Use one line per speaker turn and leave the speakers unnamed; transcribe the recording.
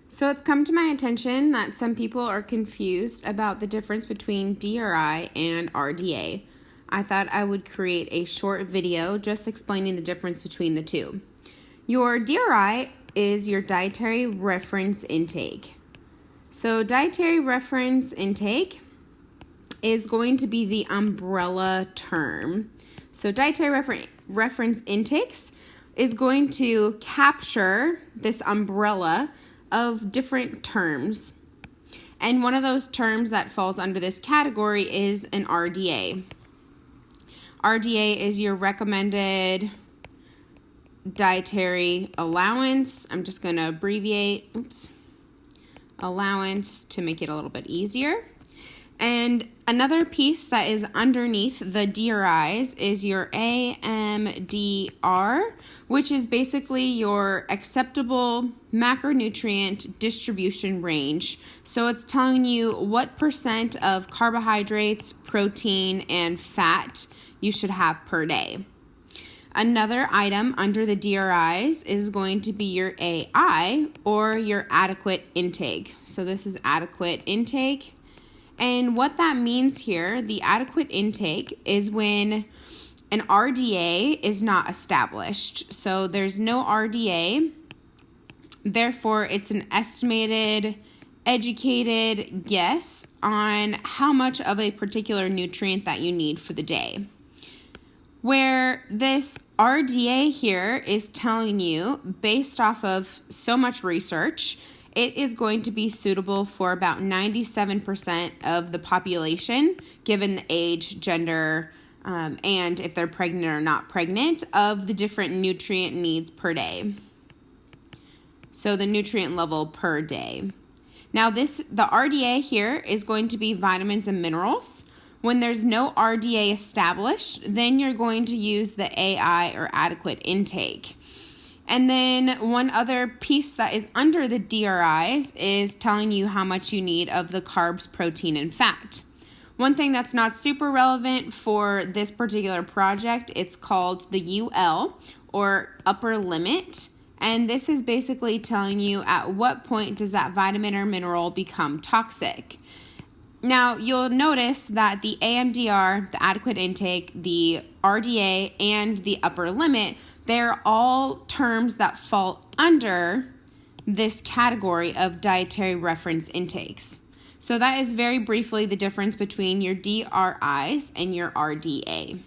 So it's come to my attention that some people are confused about the difference between DRI and RDA. I thought I would create a short video just explaining the difference between the two. Your DRI is your dietary reference intake. So dietary reference intake is going to be the umbrella term. So dietary reference intakes is going to capture this umbrella of different terms. And one of those terms that falls under this category is an RDA. RDA is your recommended dietary allowance. I'm just going to abbreviate allowance to make it a little bit easier. And another piece that is underneath the DRIs is your AMDR, which is basically your acceptable macronutrient distribution range. So it's telling you what percent of carbohydrates, protein, and fat you should have per day. Another item under the DRIs is going to be your AI, or your adequate intake. So this is adequate intake. And what that means here, the adequate intake, is when an RDA is not established. So there's no RDA, therefore it's an estimated, educated guess on how much of a particular nutrient that you need for the day. Where this RDA here is telling you, based off of so much research, it is going to be suitable for about 97% of the population, given the age, gender, and if they're pregnant or not pregnant, of the different nutrient needs per day. So the nutrient level per day. Now the RDA here is going to be vitamins and minerals. When there's no RDA established, then you're going to use the AI, or adequate intake. And then one other piece that is under the DRIs is telling you how much you need of the carbs, protein, and fat. One thing that's not super relevant for this particular project, it's called the UL, or upper limit. And this is basically telling you at what point does that vitamin or mineral become toxic. Now, you'll notice that the AMDR, the adequate intake, the RDA, and the upper limit, they're all terms that fall under this category of dietary reference intakes. So that is very briefly the difference between your DRIs and your RDA.